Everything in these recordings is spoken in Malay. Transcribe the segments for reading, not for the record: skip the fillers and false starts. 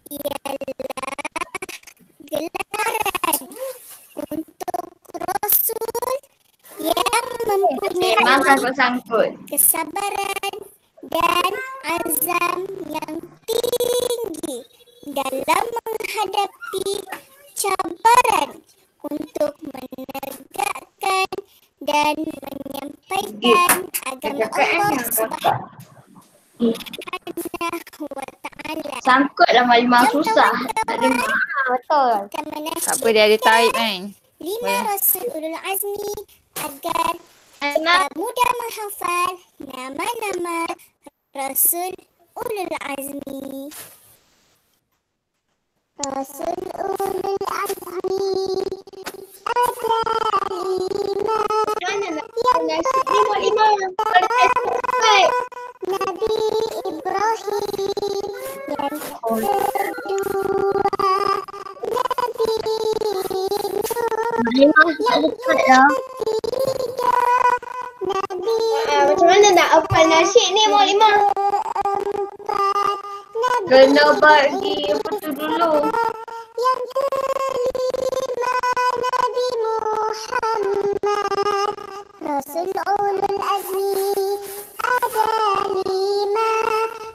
ialah gelaran untuk Rasul yang mempunyai kesabaran dan azam yang tinggi dalam menghadapi cabaran untuk menegakkan dan menyampaikan agama Allah Subhanahu wa Ta'ala. Sangkut lah Malimah, susah. Betul. Kita Tak apa, dia ada type kan. 5 Rasul Ulul Azmi agar kita mudah menghafal nama-nama Rasul Ulul Azmi. Rasul Ulul Azmi ada 5 Nabi Ibrahim, yang kedua Nabi Nuh, yang ketiga Nabi Macam mana nak hafal nasyid ni Malimah? keempat Nabi Kena bagi apa tu dulu. yang kelima Nabi Muhammad. Rasul Ulul Azmi ada 5.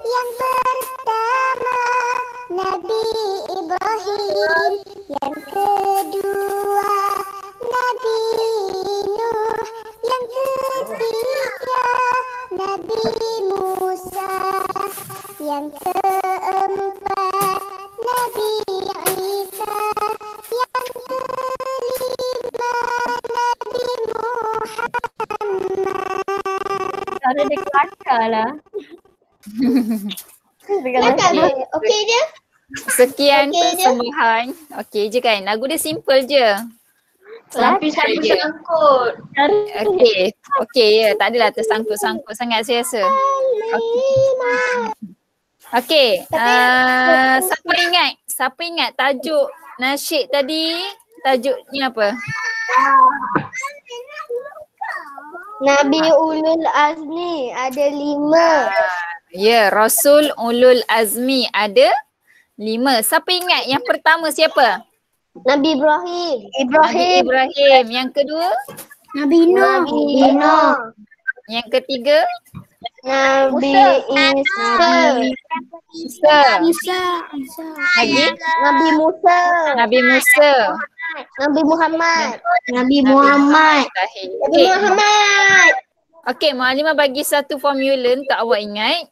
Yang pertama Nabi Ibrahim, yang kedua Nabi Nuh, yang ketiga Nabi Musa, yang keempat Nabi Isa, yang kelima Nabi Muhammad. Cara dia kelakar lah. Kelakar ke? Okey je? Sekian Okey je. persembahan. Okey je kan? Lagu dia simple je. Sampai sangkut. Okey. Okey ya. Tak adalah tersangkut-sangkut sangat saya rasa. Okey. Siapa ingat tajuk nasyid tadi? Tajuknya apa? Nabi Ulul Azmi ada 5. Ya, Rasul Ulul Azmi ada 5. Siapa ingat yang pertama siapa? Nabi Ibrahim. Nabi Ibrahim. Yang kedua? Nabi Nuh. Nabi Nuh. Yang ketiga? Nabi Isa. Isa. Lagi? Nabi Musa. Nabi Musa. Nabi Muhammad. Nabi Muhammad. Nabi Muhammad. Okey, Muallimah bagi satu formula untuk awak ingat.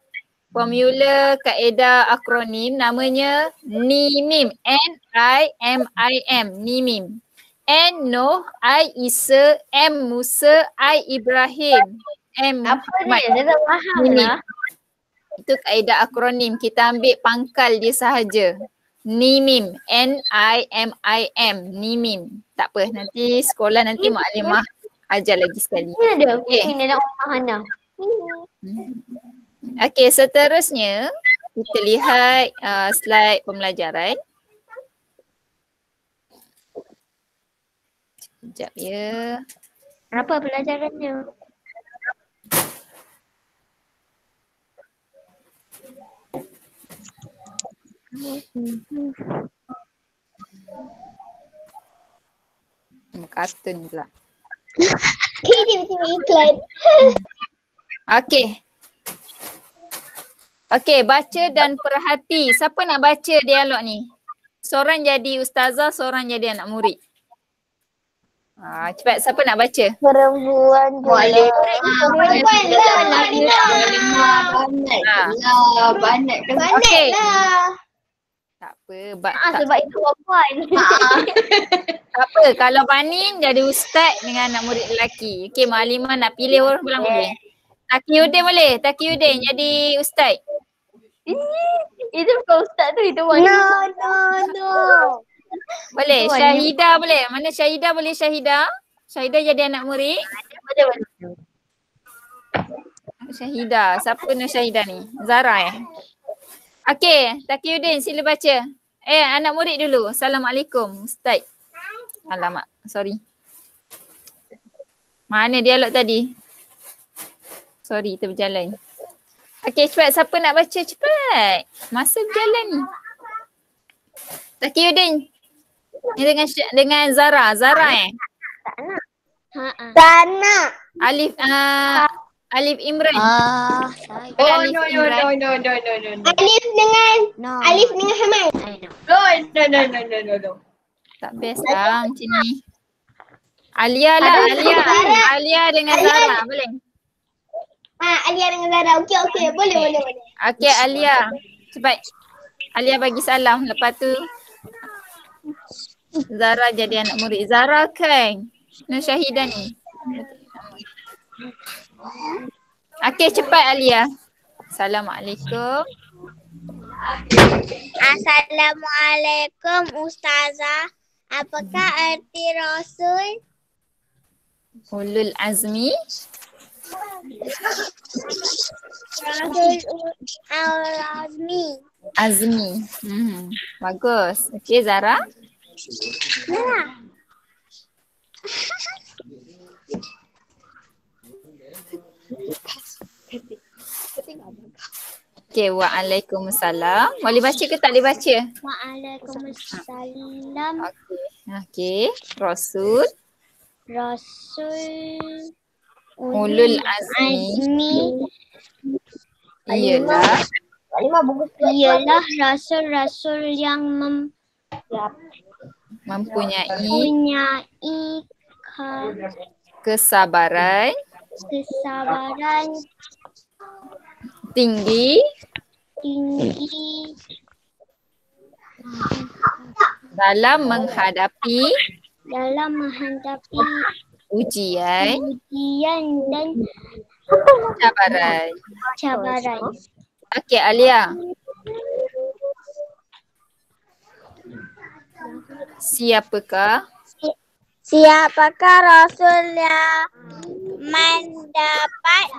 Formula kaedah akronim namanya NIMIM. N-I-M-I-M. NIMIM. N Nuh, I Isa, M Musa, I Ibrahim. M Apa Muhammad. dia? Dia tak faham NIMIM. lah. Itu kaedah akronim. Kita ambil pangkal dia sahaja. NIMIM. N-I-M-I-M. NIMIM. Tak apa. Nanti sekolah nanti Muallimah ajar lagi sekali. Mana dia? Okey. Ini dalam rumah Hana. Okey, seterusnya kita lihat slide pembelajaran. Sekejap ya. Apa pelajarannya? Kartun pula. Ini macam iklan. Okey. Okey, baca dan perhati. Siapa nak baca dialog ni? Seorang jadi ustazah, seorang jadi anak murid. Cepat, siapa nak baca? Perempuan Boleh. Perempuan lah. Banyak Banyak lah. Tak apa. Sebab itu perempuan. Tak apa, kalau Banin jadi ustaz dengan anak murid lelaki. Okey, Muallimah nak pilih orang pulang boleh. Taqiyuddin boleh? Taqiyuddin jadi ustaz. Itu bukan ustaz tu, itu wali. No. Boleh? Itu Syahidah boleh? Mana Syahidah boleh Syahidah? Syahidah jadi anak murid? Syahidah. Siapa nak Syahidah ni? Zara Okey, Taqiyuddin sila baca. Anak murid dulu. Assalamualaikum Ustaz. Alamak, sorry. Mana dialog tadi? Sorry, terberjalan. Okey, cepat. Siapa nak baca? Cepat. Masa berjalan ni. Taqiyuddin. Ni dengan Zara. Zara Tak nak. Alif Alif Imran. Saya. Oh, Alif Imran. Alif dengan Alif dengan Hamad. Tak best lah macam ni. Alia lah, Alia. Alia dengan Zara, boleh? Alia dengan Zara. Okey. Boleh. Okey, Alia. Cepat. Alia bagi salam. Lepas tu Zara jadi anak murid. Zara kan? Nur Syahidah ni. Okey, cepat Alia. Assalamualaikum. Assalamualaikum Ustazah. Apakah arti Rasul? Ulul azmi. Rasul Al-Azmi. Azmi. Bagus. Okey Zara. Okey, waalaikumsalam. Boleh baca ke tak boleh baca? Waalaikumsalam. Okey. Rasul Ulul ulul azmi Azmi ialah Rasul-Rasul yang mempunyai kesabaran tinggi dalam menghadapi ujian dan cabaran. Okey Alia. Siapakah Rasul yang mendapat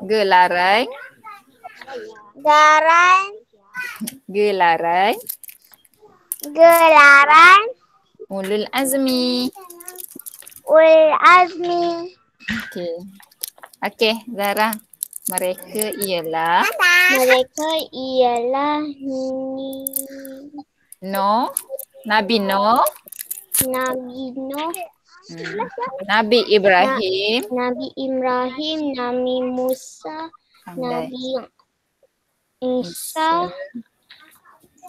gelaran ulul azmi. Okey Zara. Mereka ialah Nabi Nuh, Nabi Ibrahim, Nabi Musa, Nabi Isa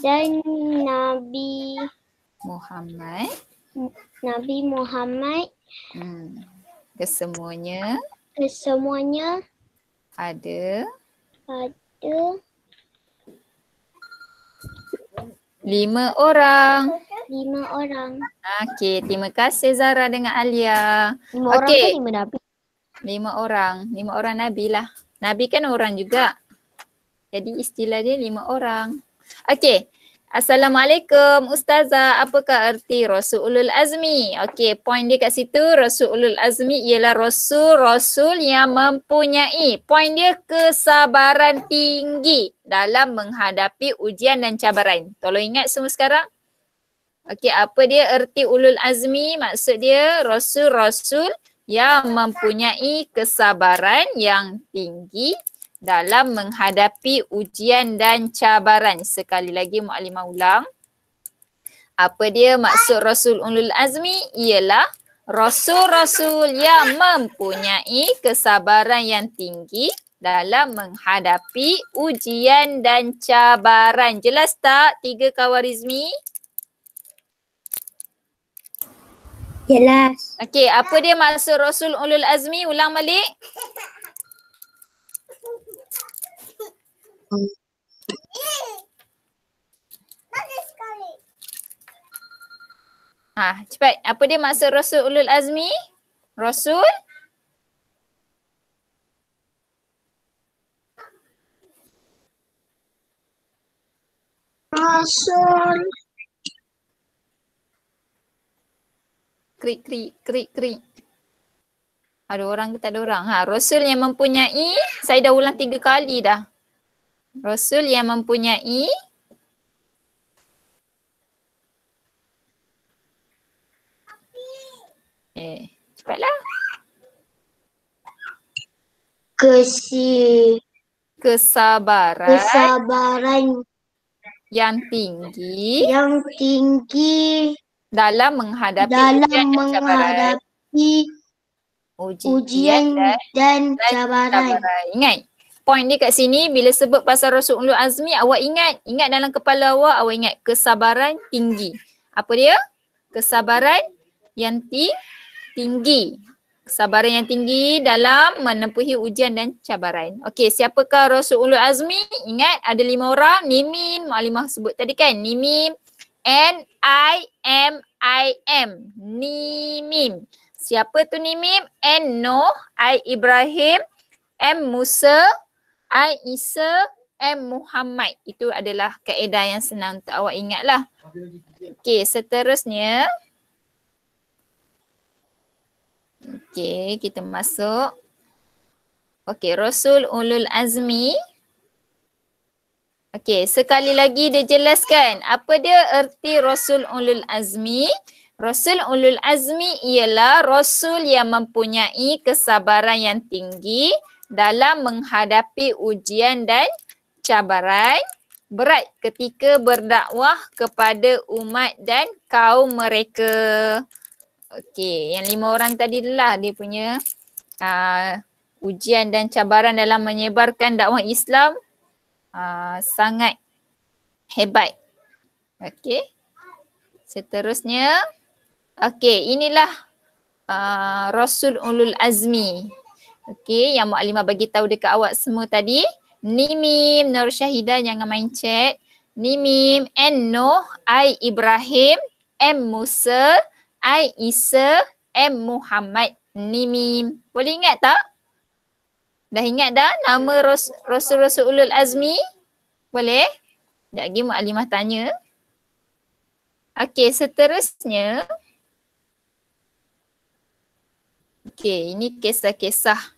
dan Nabi Muhammad. Kesemuanya ada 5 orang. Okey, terima kasih Zara dengan Alia. Okey. 5 orang. 5 orang Nabi lah. Nabi kan orang juga. Jadi istilah dia 5 orang. Okey. Assalamualaikum Ustazah. Apakah arti Rasul Ulul Azmi? Okey, point dia kat situ. Rasul Ulul Azmi ialah Rasul yang mempunyai. Point dia kesabaran tinggi dalam menghadapi ujian dan cabaran. Tolong ingat semua sekarang. Okey, apa dia erti Ulul Azmi? Maksud dia Rasul yang mempunyai kesabaran yang tinggi dalam menghadapi ujian dan cabaran. Sekali lagi Muallimah ulang. Apa dia maksud Rasul Ulul Azmi? Ialah Rasul yang mempunyai kesabaran yang tinggi dalam menghadapi ujian dan cabaran. Jelas tak 3 Khawarizmi? Jelas. Okey, apa dia maksud Rasul Ulul Azmi? Ulang balik. Cepat. Apa dia maksud Rasul Ulul Azmi? Rasul krik. Ada orang ke tak ada orang? Rasul yang mempunyai, saya dah ulang 3 kali dah. Rasul yang mempunyai cepatlah. Kesabaran yang tinggi Yang tinggi dalam menghadapi dalam ujian dan cabaran. menghadapi ujian dan cabaran. Ingat, point dia kat sini bila sebut pasal Rasul Ulul Azmi, awak ingat dalam kepala awak ingat kesabaran tinggi. Apa dia? Kesabaran yang tinggi. Kesabaran yang tinggi dalam menempuhi ujian dan cabaran. Okey, siapakah Rasul Ulul Azmi? Ingat ada 5 orang. Nimin, Maklimah sebut tadi kan. Nimim, N-I-M-I-M. Nimim. Siapa tu Nimim? N Nuh, I Ibrahim, M Musa, I Isa, M Muhammad. Itu adalah kaedah yang senang untuk awak ingat lah. Okey, seterusnya. Okey, kita masuk. Okey, Rasul Ulul Azmi. Okey, sekali lagi dia jelaskan apa dia erti Rasul Ulul Azmi. Rasul Ulul Azmi ialah Rasul yang mempunyai kesabaran yang tinggi dalam menghadapi ujian dan cabaran berat ketika berdakwah kepada umat dan kaum mereka. Okey, yang 5 orang tadi lah dia punya ujian dan cabaran dalam menyebarkan dakwah Islam sangat hebat. Okey, seterusnya. Okey, inilah Rasul Ulul Azmi. Okey, yang Maklimah bagi tahu dekat awak semua tadi. Nimim, Nur Syahidah jangan main chat. Nimim, N Nuh, I Ibrahim, M Musa, I Isa, M Muhammad. Nimim. Boleh ingat tak? Dah ingat dah nama Rasul Ulul Azmi? Boleh? Sekejap lagi Maklimah tanya. Okey, seterusnya. Okey, ini kisah-kisah.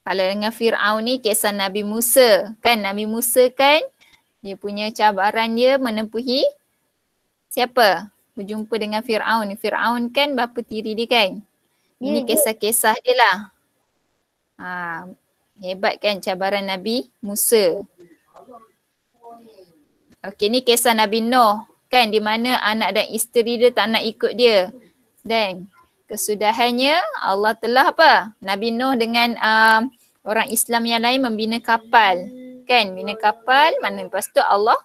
Kalau dengan Fir'aun ni kisah Nabi Musa. Kan Nabi Musa kan dia punya cabaran dia menempuhi siapa? Berjumpa dengan Fir'aun. Fir'aun kan bapa tiri dia kan. Ini kisah-kisah dia lah. Hebat kan cabaran Nabi Musa. Okey, ni kisah Nabi Nuh. Kan di mana anak dan isteri dia tak nak ikut dia. Dan kesudahannya Allah telah apa? Nabi Nuh dengan orang Islam yang lain membina kapal. Kan bina kapal mana lepas tu Allah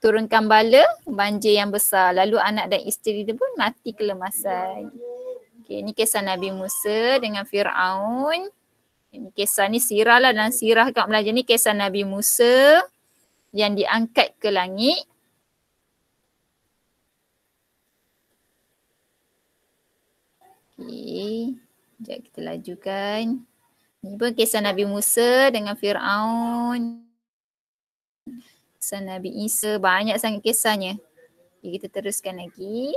turunkan bala banjir yang besar. Lalu anak dan isteri dia pun mati kelemasan. Okay, ni kisah Nabi Musa dengan Fir'aun. Ini kisah ni sirah lah dalam sirah kat belajar ni kisah Nabi Musa yang diangkat ke langit. Okay, sekejap kita lajukan. Ini pun kisah Nabi Musa dengan Fir'aun. Kisah Nabi Isa, banyak sangat kisahnya. Okay, kita teruskan lagi.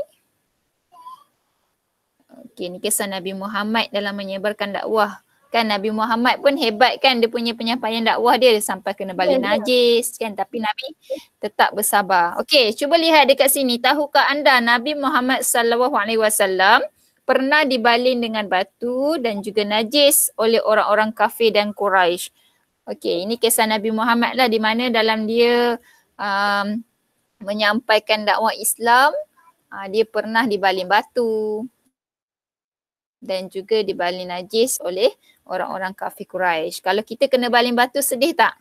Okay, ni kisah Nabi Muhammad dalam menyebarkan dakwah. Kan Nabi Muhammad pun hebat kan dia punya penyampaian dakwah dia sampai kena bala najis kan. Tapi Nabi tetap bersabar. Okay, cuba lihat dekat sini. Tahukah anda Nabi Muhammad SAW pernah dibalin dengan batu dan juga najis oleh orang-orang kafir dan Quraisy. Okey, ini kisah Nabi Muhammad lah di mana dalam dia menyampaikan dakwah Islam, dia pernah dibalin batu dan juga dibalin najis oleh orang-orang kafir Quraisy. Kalau kita kena balin batu sedih tak?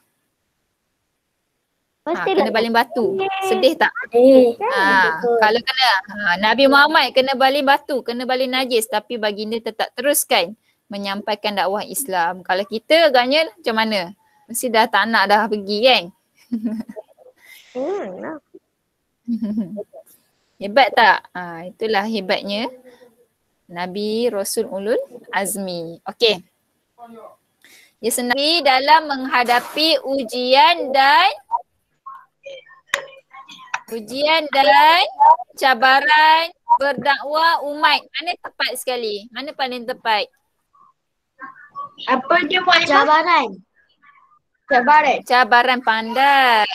Kena balin batu. Sedih tak? Kalau kena Nabi Muhammad kena balin batu, kena balin najis tapi baginda tetap teruskan menyampaikan dakwah Islam. Kalau kita agaknya macam mana? Mesti dah tak nak dah pergi kan? Hebat tak? Itulah hebatnya Nabi Rasul Ulul Azmi. Okey. Dia sendiri dalam menghadapi ujian dan cabaran berdakwah umat. Mana tepat sekali? Mana paling tepat? Apa dia buat? Cabaran pandai.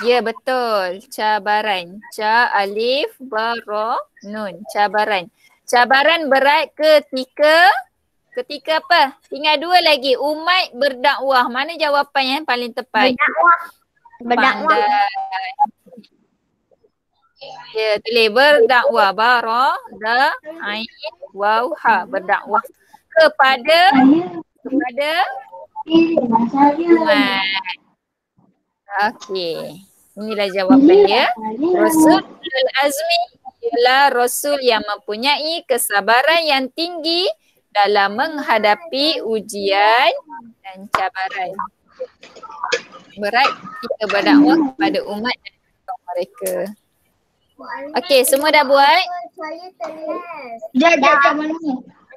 Ya betul. Cabaran. Ca alif ba ra nun. Cabaran. Cabaran berat ketika apa? Tinggal 2 lagi. Umat berdakwah. Mana jawapan yang paling tepat? Berdakwah. Pandai. Ya, tulis berdakwah. Ain, waw, ha. Berdakwah. Kepada umat. Okey. Inilah jawapan dia. Rasul Ulul Azmi ialah Rasul yang mempunyai kesabaran yang tinggi dalam menghadapi ujian dan cabaran. Berat kita berdakwah kepada umat dan kaum mereka. Okey, semua dah buat? Dah.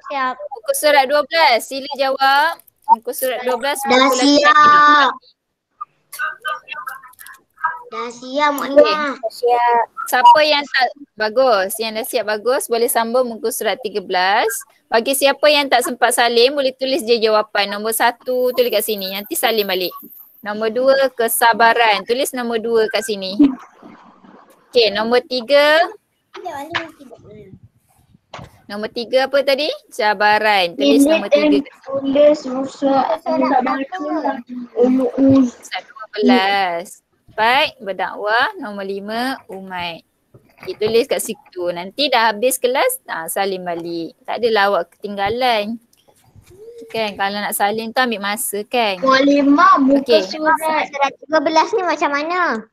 Siap. Muka surat 12, sila jawab. Muka surat 12. Dah siap. Dah siap Mak Limah. Siap. Siapa yang tak bagus, yang dah siap bagus, boleh sambung muka surat 13. Bagi siapa yang tak sempat salin, boleh tulis je jawapan. Nombor 1 tulis kat sini, nanti salin balik. Nombor 2 kesabaran, tulis nombor 2 kat sini. Okey, nombor 3. Nombor 3 apa tadi? Cabaran, tulis nombor 3. Tulis rusak. Surat 12. Baik, berdakwah. Nombor 5, umat. Kita tulis kat situ. Nanti dah habis kelas, salin balik. Tak adalah awak ketinggalan. Kan, kalau nak salin tu ambil masa kan. Mak buka Okey. surat. Surat 13 ni macam mana?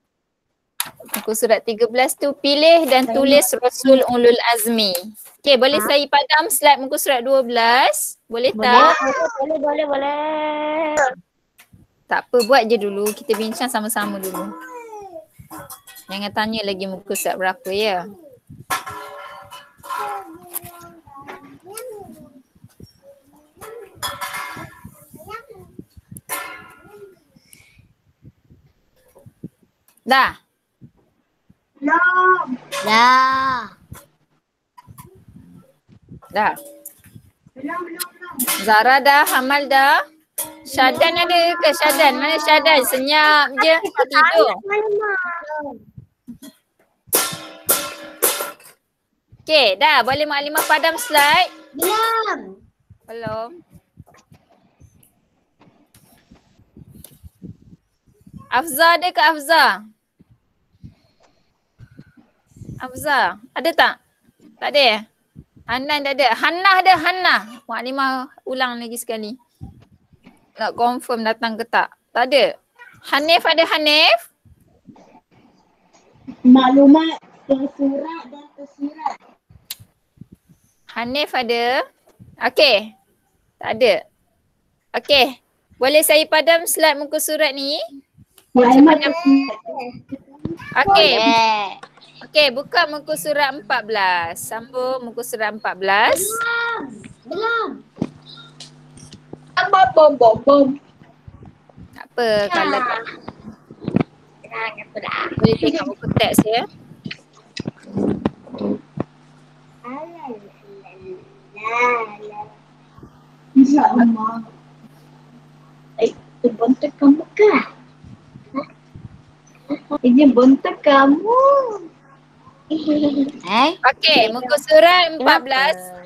Muka surat 13 tu pilih dan tulis Rasul Ulul Azmi. Okey, boleh saya padam slide muka surat 12? Boleh tak? Boleh. Tak apa, buat je dulu. Kita bincang sama-sama dulu. Jangan tanya lagi muka surat berapa ya. Dah? Dah. Dah? Zara dah? Hamal dah? Syadan ada ke? Syadan? Mana Syadan? Senyap je. Tidur. Okey, dah. Boleh Mak Limah padam slide? Belum. Afza ada ke Afza? Afza, ada tak? Tak ada ya? Hanan tak ada. Hannah ada, Hannah. Mak Limah ulang lagi sekali. Nak confirm datang ke tak? Tak ada. Hanif ada, Hanif? Maklumat tersurat dan tersirat. Hanif ada? Okey. Tak ada. Okey. Boleh saya padam slide muka surat ni? Maklumat Okey. Okey, buka muka surat 14. Sambung muka surat 14. bom. Tak apa kalau tak. Boleh tengok buku teks ya. InsyaAllah. Itu bontot kamu kah? Ini bontot kamu. Okey, muka surat 14.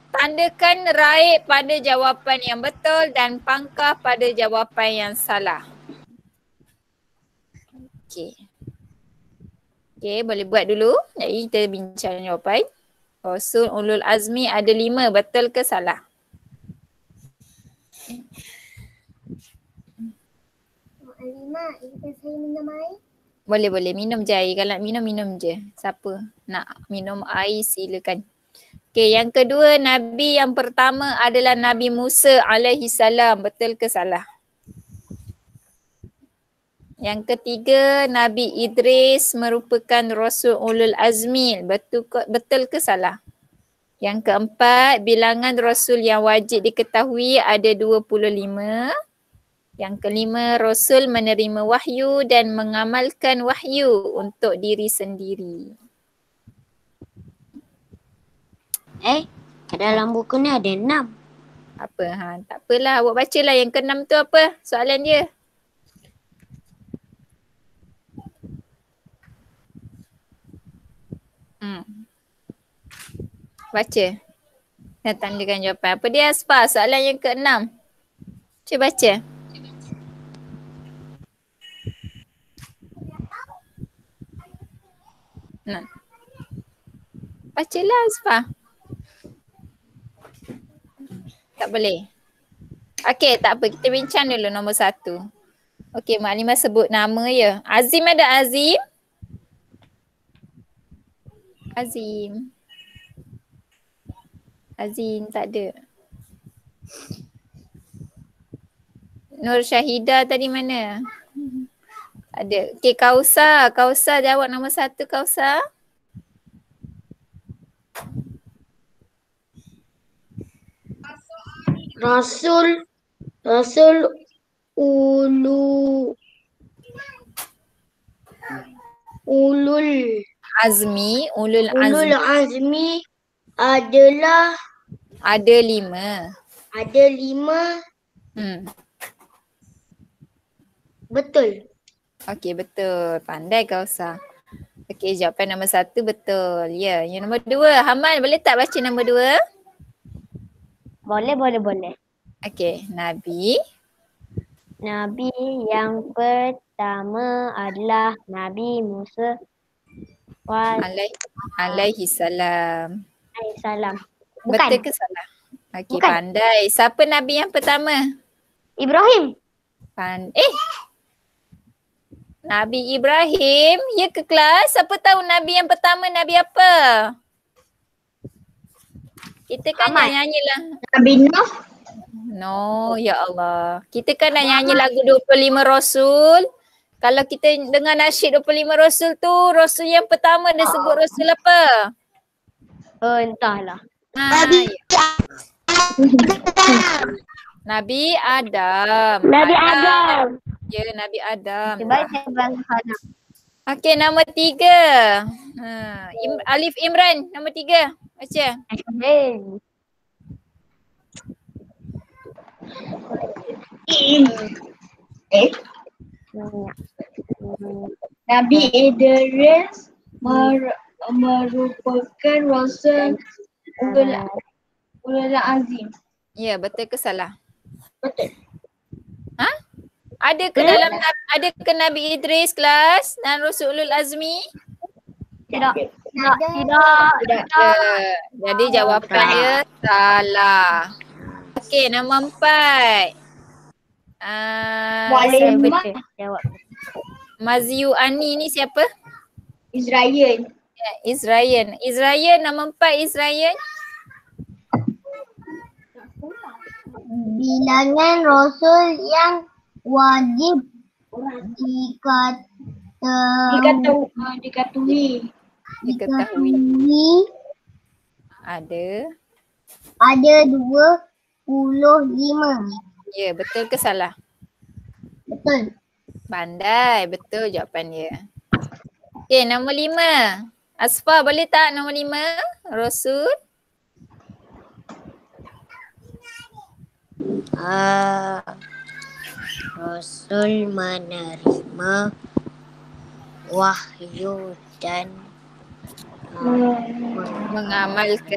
Tandakan raih pada jawapan yang betul dan pangkah pada jawapan yang salah. Okey. Okey, boleh buat dulu. Jadi kita bincang jawapan. Rasul Ulul Azmi ada 5, betul ke salah? Alima, izinkan saya minum air? Boleh, minum je air. Kalau nak minum, minum je. Siapa nak minum air silakan. Okey, yang kedua, Nabi yang pertama adalah Nabi Musa alaihi salam. Betul ke salah? Yang ketiga, Nabi Idris merupakan Rasul Ulul Azmi. Betul ke salah? Yang keempat, bilangan Rasul yang wajib diketahui ada 25. Yang kelima, Rasul menerima wahyu dan mengamalkan wahyu untuk diri sendiri. Dalam buku ni ada 6. Apa? Tak apalah. Awak bacalah yang ke-6 tu apa soalan dia. Baca. Dan tandakan jawapan. Apa dia Aspa? Soalan yang ke-6. Cuba baca. Bacalah Asfah. Tak boleh. Okey, tak apa. Kita bincang dulu nombor 1. Okey, Maklimah sebut nama ya. Azim ada Azim? Azim. Azim tak ada. Nur Syahidah tadi mana? Tak ada. Okey, Kausar. Kausar jawab nombor 1, Kausar. Rasul ulu ulul Azmi, Ulul ulul Azmi. azmi adalah Ada 5. ada 5. Betul. Okey, betul. Pandai Kausar. Okey, jawapan nombor 1 betul. Ya, yang nombor 2. Hamal, boleh tak baca nombor 2? Boleh. Okey, Nabi. Nabi yang pertama adalah Nabi Musa Alaihi salam. alaihissalam. Betul Bukan. ke salah? Okey, Bukan. pandai. Siapa Nabi yang pertama? Ibrahim. Nabi Ibrahim. Ya ke kelas? Siapa tahu Nabi yang pertama Nabi apa? Kita kan dah nyanyi lah. Nabi Nuh. No, ya Allah. Kita kan dah nyanyi lagu 25 Rasul. Kalau kita dengar nasyid 25 Rasul tu, Rasul yang pertama dia sebut Rasul apa? Entahlah. Nabi Adam. Nabi Adam. Ya, Nabi Adam. Baca bahasa. Okey, nombor 3. Alif Imran, nombor 3. Baca. Nabi Idris merupakan Rasul Ulul Azim. Ya, betul ke salah? Betul. Ha? Ada ke Nabi Idris kelas dan Rasulul Azmi? Tidak. Ya. Jadi jawapannya salah. Okey, nombor 4. Maklimah Jawab. Maziu Ani ni siapa? Israel. Ya, Israel nombor 4 Israel. Bilangan Rasul yang wajib Diketahui. ada 25. Ya, betul ke salah? Betul. Pandai, betul jawapan dia. Okey, nombor 5. Asfar boleh tak nombor 5? Rasul. Rasul menerima wahyu dan mengamalkan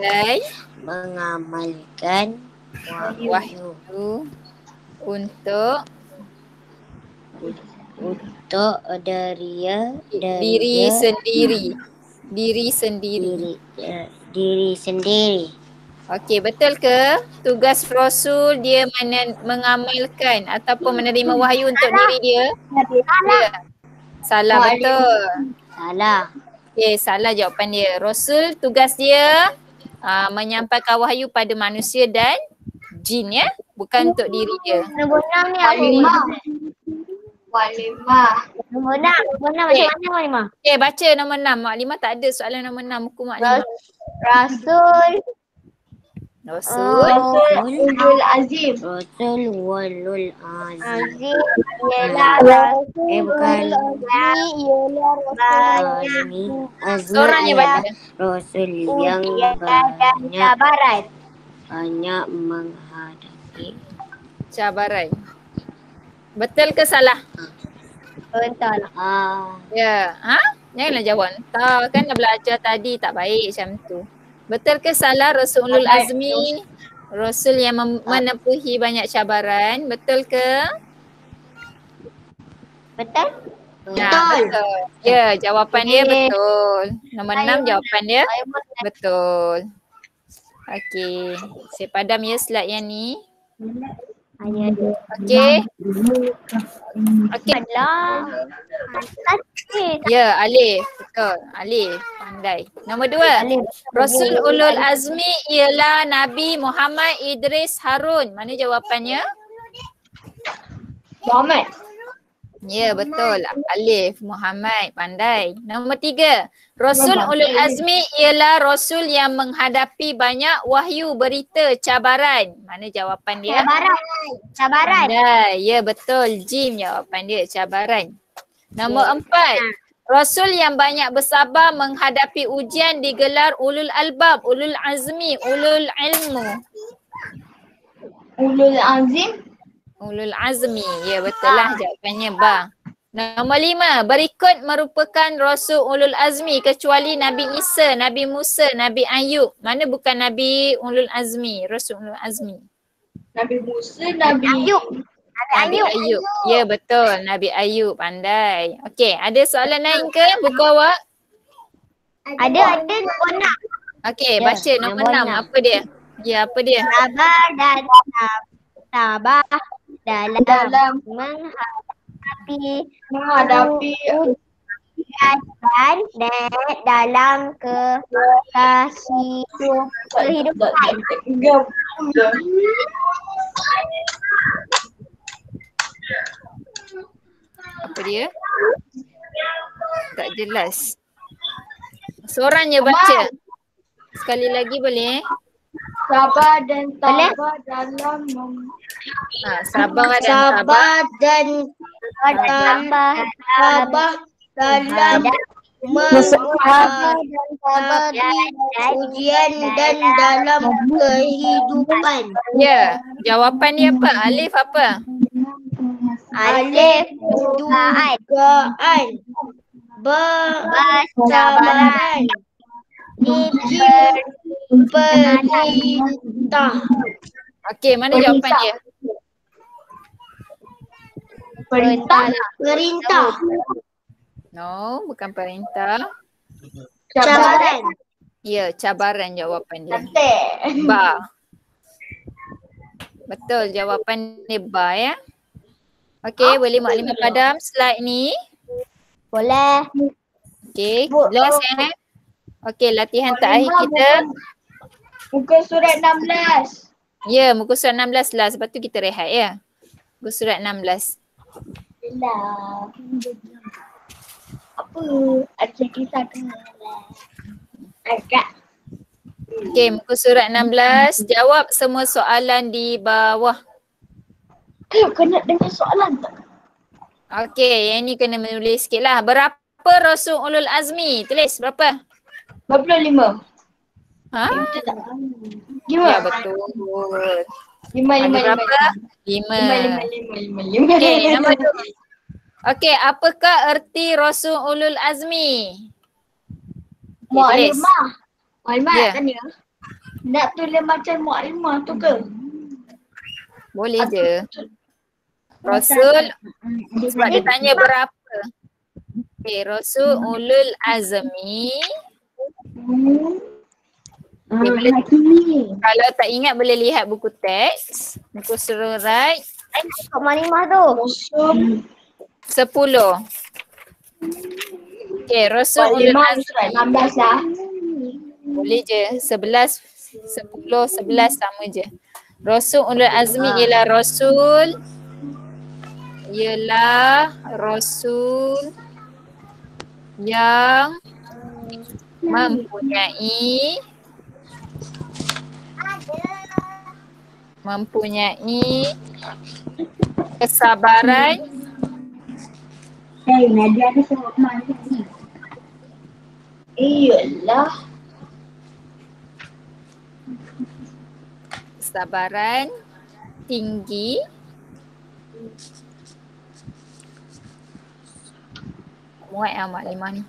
wahyu untuk diri sendiri. Okey, betul ke tugas Rasul dia mengamalkan ataupun menerima wahyu untuk diri dia? Ya. Salah, betul. Salah. Okey, salah jawapan dia. Rasul tugas dia menyampaikan wahyu pada manusia dan jin ya, bukan untuk diri dia. Nombor 6 ni Maklimah. Nombor 6 macam mana Maklimah? Okey, baca nombor 6. Maklimah tak ada soalan nombor 6 buku Maklimah. Rasul Ulul Azim. Rasul Ulul Azim. Azim ialah Bukan. Azmi Seorangnya baca. Rasul yang banyak menghadapi Cabaran. Betul ke salah? Entahlah. Ya. Janganlah jawab entah. Kan dah belajar tadi tak baik macam tu. Betul ke salah Rasulul Azmi? Rasul yang menempuhi banyak cabaran. Betul ke? Betul? Betul. Ya, jawapan dia betul. Nombor 6 jawapan dia betul. Okey. Saya padam ya slide yang ni. Okey. Okey. Ya, Alif. Betul. Alif. Pandai. Nombor 2. Rasul Ulul Azmi ialah Nabi Muhammad Idris Harun. Mana jawapannya? Muhammad. Ya, betul. Alif. Muhammad. Pandai. Nombor 3. Rasul Ulul Azmi ialah Rasul yang menghadapi banyak wahyu, berita, cabaran. Mana jawapan dia? Cabaran. Pandai. Ya, betul. Jim jawapan dia. Cabaran. Nombor 4. Rasul yang banyak bersabar menghadapi ujian digelar Ulul Albab, Ulul Azmi, Ulul Ilmu. Ulul Azim. Ulul Azmi. Ya, betul lah jawapannya ba. Nombor 5. Berikut merupakan Rasul Ulul Azmi kecuali Nabi Isa, Nabi Musa, Nabi Ayub. Mana bukan Nabi Ulul Azmi, Rasul Ulul Azmi? Nabi Musa, Nabi Ayub. Nabi Ayub. Ya, betul. Nabi Ayub. Pandai. Okey, ada soalan lain ke buku awak? Ada nombor 6. Okey, baca nombor 6. Apa dia? Ya, apa dia? Sabar dalam menghadapi ujian dan dalam kehidupan. Apa dia? Tak jelas. Seorang je baca. Sekali lagi boleh? Sabar dan tabah dalam Sabar dan Sabar dan tabah dalam menghadapi ujian dan dalam kehidupan. Ya, jawapan dia apa? Alif apa? Alif dugaan, bersabaran, perintah. Okey, mana jawapan dia? Perintah. No, bukan perintah. Cabaran. Ya, cabaran jawapan dia. Ba. Betul, jawapan dia ba ya. Okey, boleh Maklimah padam slide ni? Boleh. Okey, last Okey, latihan terakhir kita. Muka surat 16. Ya, muka surat 16 lah. Sebab tu kita rehat ya. Muka surat 16. Apa? Acik kita agak. Okey, muka surat 16. Jawab semua soalan di bawah. Kena dengar soalan tak? Okey, yang ni kena menulis sikit lah. Berapa Rasul Ulul Azmi? Tulis berapa? 25. Ha? Betul tak? Ya, betul. 5. Ada berapa? 5. Okey, nombor 2. Okey, apakah erti Rasul Ulul Azmi? Mu'alimah. Mu'alimah Ya. tanya. Nak tulis macam mu'alimah tu ke? Boleh je. Rasul, sebab dia tanya berapa. Okey, Rasul Ulul Azmi. Kalau tak ingat boleh lihat buku teks. Buku surat Kok Malimah tu? 10. Okey, Rasul Ulul Surat Azmi. 16 lah. Boleh je. 11, 10, 11 sama je. Rasul Ulul Azmi ialah Rasul yang mempunyai kesabaran, Nadia ada sebut mana ni? Iyalah. kesabaran tinggi, muat amat 5 ni.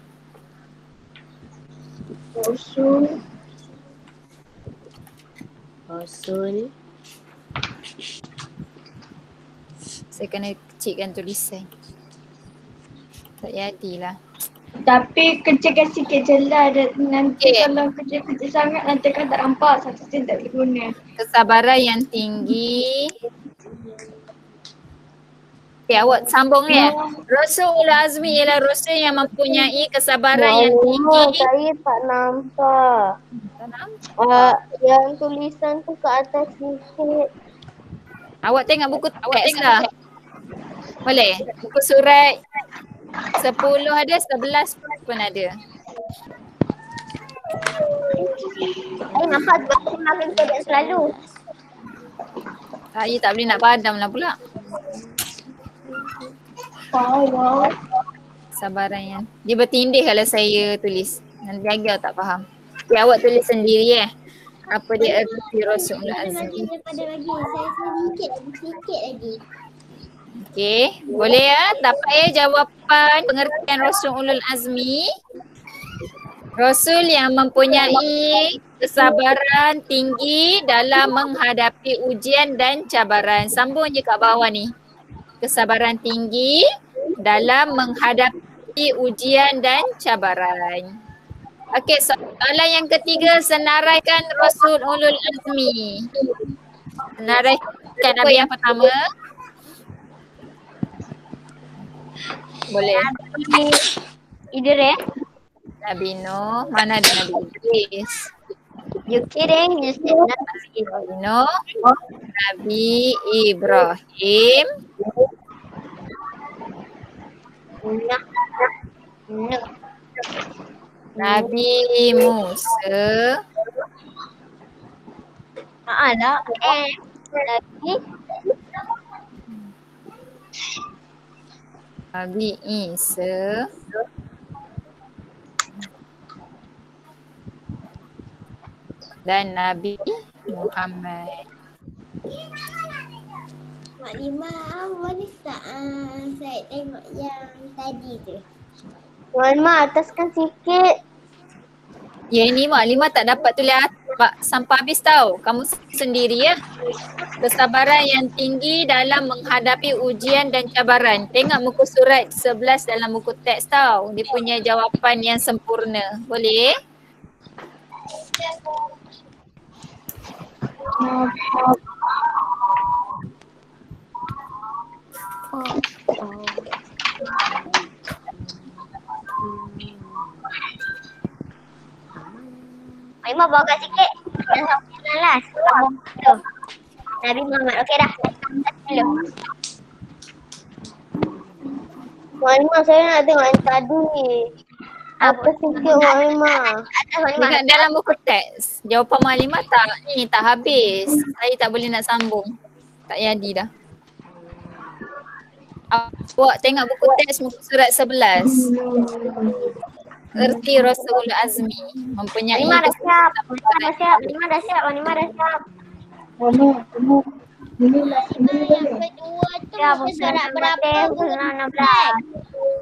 Rasul. Saya kena kecilkan tulisan. Tak jadilah. Tapi kecilkan sikit je lah. Nanti Okey. kalau kecil-kecil sangat nanti kan tak nampak. Satu sen tak boleh guna. Kesabaran yang tinggi. Okay, awak sambung ya. Rasul Ulul Azmi ialah Rasul yang mempunyai kesabaran yang tinggi. Saya tak nampak. Tak nampak. Yang tulisan tu ke atas sikit. Awak tengok buku teks lah. Boleh? Buku surat 10 ada, 11 pun ada. Saya nampak sebab saya makan kodok selalu. Saya tak boleh nak padam lah pula. Wow. Sabaran yang dia bertindih kalau saya tulis. Nanti lagi awak tak faham. Okay, awak tulis sendiri apa dia erti Rasul Ulul Azmi. Daripada lagi. Saya sikit lagi. Okey, boleh ya? Dapat jawapan pengertian Rasul Ulul Azmi. Rasul yang mempunyai kesabaran tinggi dalam menghadapi ujian dan cabaran. Sambung je kat bawah ni. Kesabaran tinggi dalam menghadapi ujian dan cabaran. Okey, soalan yang ketiga, senaraikan Rasul Ulul Azmi. Senaraikan apa yang pertama? Boleh. Idris. Nabi Nuh, mana ada Nabi Idris? You kidding? You said nothing. Nabi Nuh, Nabi Ibrahim, Nabi Musa, Lah. Lagi. Nabi Isa, dan Nabi Muhammad. Mak Lima, boleh tak saya tengok yang tadi tu? Tuan Mak, ataskan sikit. Ya, ini Mak Lima tak dapat tulis sampai habis tau. Kamu sendiri ya. Kesabaran yang tinggi dalam menghadapi ujian dan cabaran. Tengok muka surat 11 dalam buku teks tau. Dia punya jawapan yang sempurna. Boleh? Mak Lima bawakan sikit. Dah sampai lah. Nabi Muhammad. Okey dah. Hello. Mak Lima, saya nak tengok yang tadi. Apa sikit Mak Lima? Dekat dalam buku teks. Jawapan Mak Lima tak habis. Saya tak boleh nak sambung. Tak jadi dah. Awak tengok buku teks muka surat 11. Erti Rasul Ulul Azmi mempunyai Mak Lima dah siap. Mak Lima dah siap. Mak Lima dah siap. Mak Lima dah siap. Yang kedua tu muka surat berapa?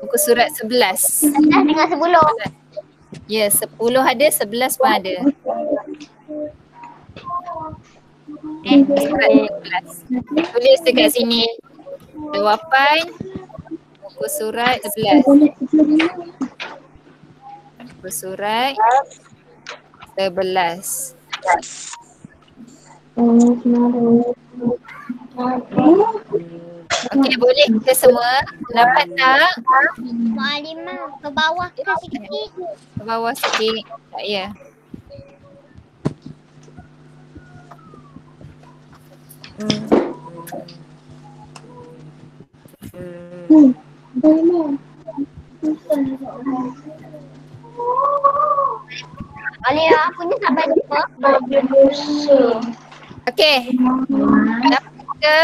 Muka surat 11. Dah dengan 10. Ya, 10 ada, 11 pun ada. Surat 11. Tulis dekat sini. Jawapan muka surat 11. Muka surat 11. Okey, boleh kita semua? Dapat tak? Mak Lima ke bawah ke sikit. Ke bawah sikit. Tak ya. Alia, aku ni sampai lupa. Okey. Dapat ke?